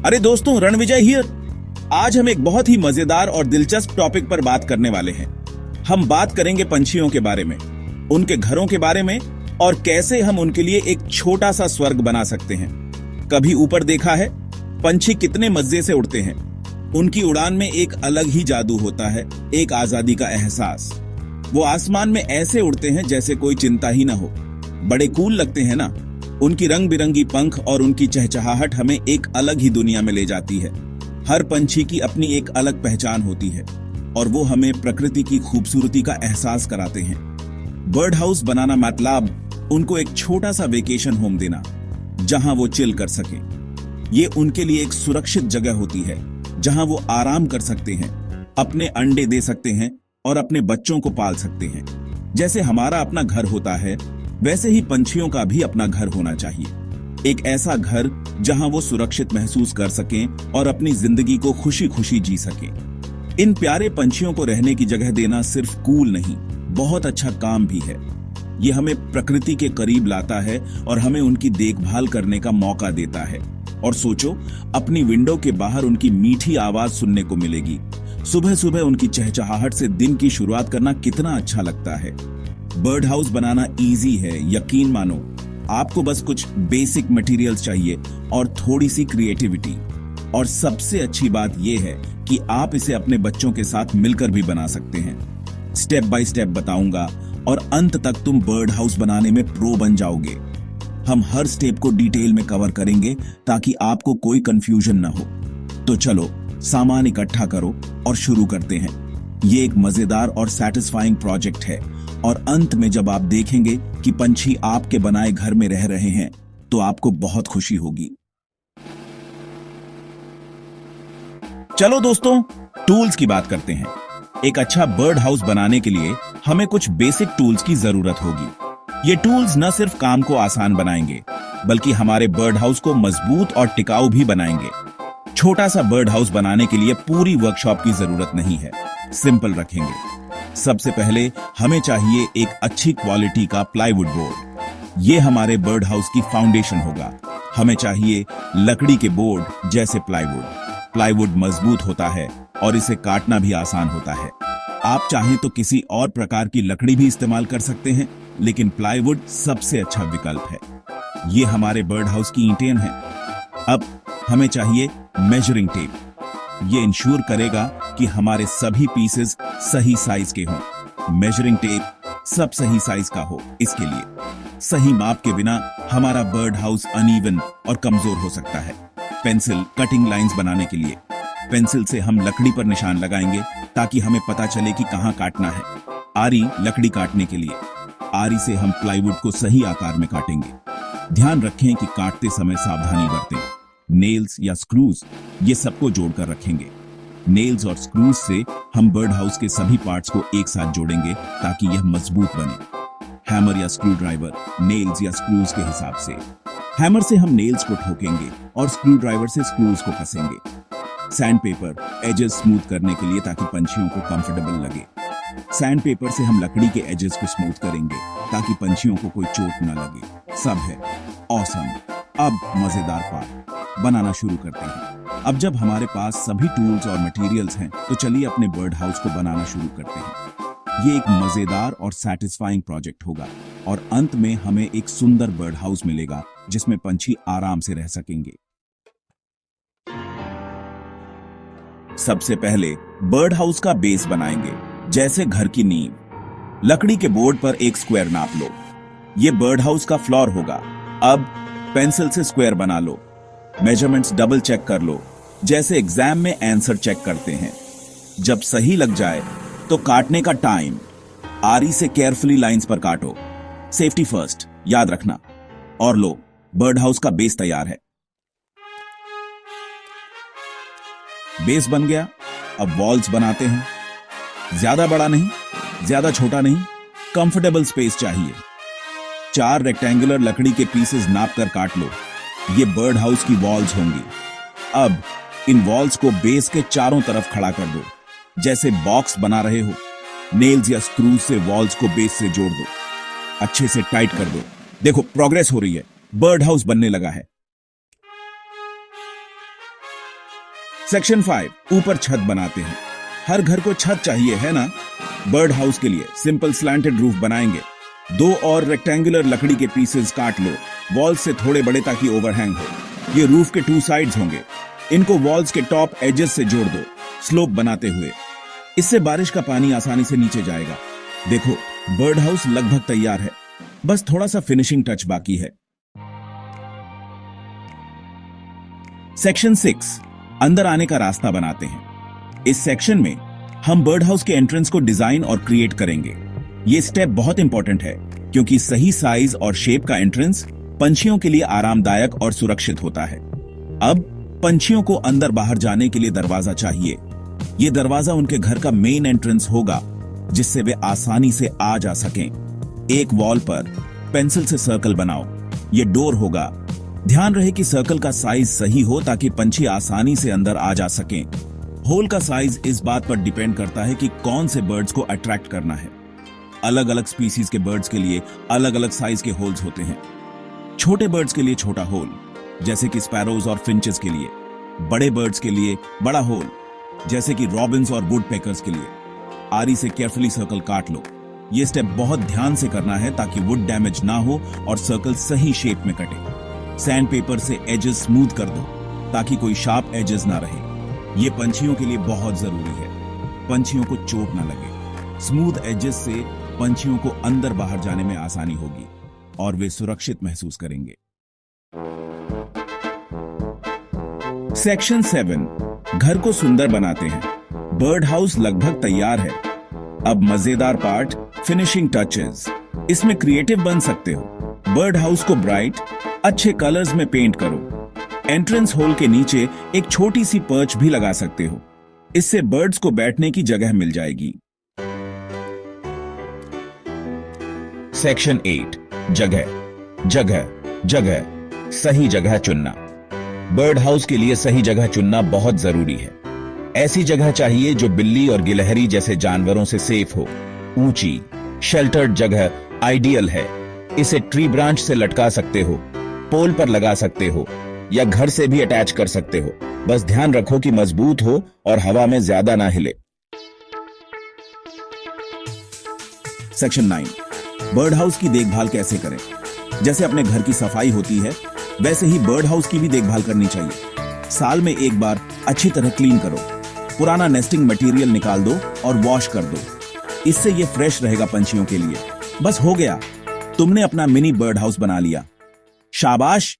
अरे दोस्तों, रणविजय हियर। आज हम एक बहुत ही मजेदार और दिलचस्प टॉपिक पर बात करने वाले हैं। हम बात करेंगे पंछियों के बारे में, उनके घरों के बारे में और कैसे हम उनके लिए एक छोटा सा स्वर्ग बना सकते हैं। कभी ऊपर देखा है पंछी कितने मजे से उड़ते हैं। उनकी उड़ान में एक अलग ही जादू होता है, एक आजादी का एहसास। वो आसमान में ऐसे उड़ते हैं जैसे कोई चिंता ही ना हो। बड़े कूल लगते हैं ना। उनकी रंग बिरंगी पंख और उनकी चहचहाहट हमें एक अलग ही दुनिया में ले जाती है। हर पंछी की अपनी एक अलग पहचान होती है और वो हमें प्रकृति की खूबसूरती का एहसास कराते हैं। बर्ड हाउस बनाना मतलब उनको एक छोटा सा वेकेशन होम देना, जहां वो चिल कर सके। ये उनके लिए एक सुरक्षित जगह होती है जहां वो आराम कर सकते हैं, अपने अंडे दे सकते हैं और अपने बच्चों को पाल सकते हैं। जैसे हमारा अपना घर होता है, वैसे ही पंछियों का भी अपना घर होना चाहिए। एक ऐसा घर जहां वो सुरक्षित महसूस कर सकें और अपनी जिंदगी को खुशी खुशी जी सकें। इन प्यारे पंछियों को रहने की जगह देना सिर्फ कूल नहीं, बहुत अच्छा काम भी है। ये हमें प्रकृति के करीब लाता है और हमें उनकी देखभाल करने का मौका देता है। और सोचो, अपनी विंडो के बाहर उनकी मीठी आवाज सुनने को मिलेगी। सुबह सुबह उनकी चहचहाहट से दिन की शुरुआत करना कितना अच्छा लगता है। बर्ड हाउस बनाना इजी है, यकीन मानो। आपको बस कुछ बेसिक मटेरियल्स चाहिए और थोड़ी सी क्रिएटिविटी। और सबसे अच्छी बात यह है कि आप इसे अपने बच्चों के साथ मिलकर भी बना सकते हैं। स्टेप बाय स्टेप बताऊंगा और अंत तक तुम बर्ड हाउस बनाने में प्रो बन जाओगे। हम हर स्टेप को डिटेल में कवर करेंगे ताकि आपको कोई कंफ्यूजन ना हो। तो चलो, सामान इकट्ठा करो और शुरू करते हैं। ये एक मजेदार और सैटिस्फाइंग प्रोजेक्ट है और अंत में जब आप देखेंगे कि पंछी आपके बनाए घर में रह रहे हैं तो आपको बहुत खुशी होगी। चलो दोस्तों, टूल्स की बात करते हैं। एक अच्छा बर्ड हाउस बनाने के लिए हमें कुछ बेसिक टूल्स की जरूरत होगी। ये टूल्स न सिर्फ काम को आसान बनाएंगे, बल्कि हमारे बर्ड हाउस को मजबूत और टिकाऊ भी बनाएंगे। छोटा सा बर्ड हाउस बनाने के लिए पूरी वर्कशॉप की जरूरत नहीं है, सिंपल रखेंगे। सबसे पहले हमें चाहिए एक अच्छी क्वालिटी का प्लाईवुड बोर्ड। ये हमारे बर्ड हाउस की फाउंडेशन होगा। हमें चाहिए लकड़ी के बोर्ड जैसे प्लाईवुड। प्लाईवुड मजबूत होता है और इसे काटना भी आसान होता है। आप चाहें तो किसी और प्रकार की लकड़ी भी इस्तेमाल कर सकते हैं, लेकिन प्लाईवुड सबसे अच्छा विकल्प है। ये हमारे बर्ड हाउस की ईंटें हैं। अब हमें चाहिए मेजरिंग टेप। ये इंश्योर करेगा कि हमारे सभी पीसेस सही साइज के हों। मेजरिंग टेप सब सही साइज का हो। इसके लिए सही माप के बिना हमारा बर्ड हाउस अनइवन और कमजोर हो सकता है। पेंसिल कटिंग लाइंस बनाने के लिए पेंसिल से हम लकड़ी पर निशान लगाएंगे ताकि हमें पता चले कि कहां काटना है। आरी लकड़ी काटने के लिए आरी से हम प्लाईवुड को सही आकार में काटेंगे। ध्यान रखें कि काटते समय सावधानी बरतें। नेल्स या स्क्रूज, ये सबको जोड़कर रखेंगे। नेल्स और स्क्रूज से हम बर्ड हाउस के सभी पार्ट्स को एक साथ जोड़ेंगे ताकि यह मजबूत बने। हैमर या स्क्रू ड्राइवर नेल्स या स्क्रूज के हिसाब से। हैमर से हम नेल्स को ठोकेंगे और स्क्रू ड्राइवर से स्क्रूज को कसेंगे। सैंड पेपर एजेस स्मूथ करने के लिए ताकि पंछियों को कंफर्टेबल लगे। सैंड पेपर से हम लकड़ी के एजेस को स्मूथ करेंगे ताकि पंछियों को कोई चोट न लगे। सब है ऑसम। अब मजेदार पार्ट बनाना शुरू करते हैं। अब जब हमारे पास सभी टूल्स और मटेरियल्स हैं, तो चलिए अपने बर्ड हाउस को बनाना शुरू करते हैं। ये एक मजेदार और सैटिस्फाइंग प्रोजेक्ट होगा और अंत में हमें एक सुंदर बर्ड हाउस मिलेगा जिसमें पंछी आराम से रह सकेंगे। सबसे पहले बर्ड हाउस का बेस बनाएंगे, जैसे घर की नींव। लकड़ी के बोर्ड पर एक स्क्वायर नाप लो। ये बर्ड हाउस का फ्लोर होगा। अब पेंसिल से स्क्वायर बना लो। मेजरमेंट्स डबल चेक कर लो, जैसे एग्जाम में आंसर चेक करते हैं। जब सही लग जाए तो काटने का टाइम। आरी से केयरफुली लाइंस पर काटो। सेफ्टी फर्स्ट, याद रखना। और लो, बर्ड हाउस का बेस तैयार है। बेस बन गया। अब वॉल्स बनाते हैं। ज्यादा बड़ा नहीं, ज्यादा छोटा नहीं, कंफर्टेबल स्पेस चाहिए। 4 रेक्टेंगुलर लकड़ी के पीसेस नाप कर काट लो। ये बर्ड हाउस की वॉल्स होंगी। अब इन वॉल्स को बेस के चारों तरफ खड़ा कर दो, जैसे बॉक्स बना रहे हो। नेल्स या स्क्रूज से वॉल्स को बेस से जोड़ दो। अच्छे से टाइट कर दो। देखो, प्रोग्रेस हो रही है। बर्ड हाउस बनने लगा है। सेक्शन 5, ऊपर छत बनाते हैं। हर घर को छत चाहिए है ना? बर्ड हाउस के लिए सिंपल स्लैंटेड रूफ बनाएंगे। 2 और रेक्टेंगुलर लकड़ी के पीसेस काट लो, वॉल्स से थोड़े बड़े ताकि ओवरहैंग हो। ये रूफ के 2 साइड्स होंगे। इनको वॉल्स के टॉप एजेस से जोड़ दो, स्लोप बनाते हुए। इससे बारिश का पानी आसानी से नीचे जाएगा। देखो, बर्ड हाउस लगभग तैयार है, बस थोड़ा सा फिनिशिंग टच बाकी है। सेक्शन 6, अंदर आने का रास्ता बनाते हैं। इस सेक्शन में हम बर्ड हाउस के एंट्रेंस को डिजाइन और क्रिएट करेंगे। ये स्टेप बहुत इंपॉर्टेंट है क्योंकि सही साइज और शेप का एंट्रेंस पंछियों के लिए आरामदायक और सुरक्षित होता है। अब पंछियों को अंदर बाहर जाने के लिए दरवाजा चाहिए। ये दरवाजा उनके घर का मेन एंट्रेंस होगा, जिससे वे आसानी से आ जा सकें। एक वॉल पर पेंसिल से सर्कल बनाओ, ये डोर होगा। ध्यान रहे कि सर्कल का साइज सही हो ताकि पंछी आसानी से अंदर आ जा सकें। होल का साइज इस बात पर डिपेंड करता है कि कौन से बर्ड्स को अट्रैक्ट करना है। अलग अलग स्पीसीज के बर्ड्स के लिए अलग अलग साइज के होल्स होते हैं। छोटे बर्ड्स के लिए छोटा होल, जैसे कि स्पैरोज और फिंचेस के लिए। बड़े बर्ड्स के लिए बड़ा होल, जैसे कि रॉबिन्स और वुडपेकर्स के लिए। आरी से केयरफुली सर्कल काट लो। ये स्टेप बहुत ध्यान से करना है ताकि वुड डैमेज ना हो और सर्कल सही शेप में कटे। सैंड पेपर से एजेस स्मूथ कर दो ताकि कोई शार्प एजेस ना रहे। ये पंछियों के लिए बहुत जरूरी है, पंछियों को चोट ना लगे। स्मूथ एजेस से पंछियों को अंदर बाहर जाने में आसानी होगी और वे सुरक्षित महसूस करेंगे। सेक्शन 7, घर को सुंदर बनाते हैं। बर्ड हाउस लगभग तैयार है। अब मजेदार पार्ट, फिनिशिंग टचेस। इसमें क्रिएटिव बन सकते हो। बर्ड हाउस को ब्राइट, अच्छे कलर्स में पेंट करो। एंट्रेंस होल के नीचे एक छोटी सी पर्च भी लगा सकते हो। इससे बर्ड्स को बैठने की जगह मिल जाएगी। सेक्शन 8, जगह जगह जगह। सही जगह चुनना। बर्ड हाउस के लिए सही जगह चुनना बहुत जरूरी है। ऐसी जगह चाहिए जो बिल्ली और गिलहरी जैसे जानवरों से सेफ हो। ऊंची, शेल्टर्ड जगह आइडियल है। इसे ट्री ब्रांच से लटका सकते हो, पोल पर लगा सकते हो या घर से भी अटैच कर सकते हो। बस ध्यान रखो कि मजबूत हो और हवा में ज्यादा ना हिले। सेक्शन 9, बर्ड हाउस की देखभाल कैसे करें। जैसे अपने घर की सफाई होती है, वैसे ही बर्ड हाउस की भी देखभाल करनी चाहिए। साल में एक बार अच्छी तरह क्लीन करो। पुराना नेस्टिंग मटेरियल निकाल दो और वॉश कर दो। इससे ये फ्रेश रहेगा पंछियों के लिए। बस हो गया, तुमने अपना मिनी बर्ड हाउस बना लिया। शाबाश।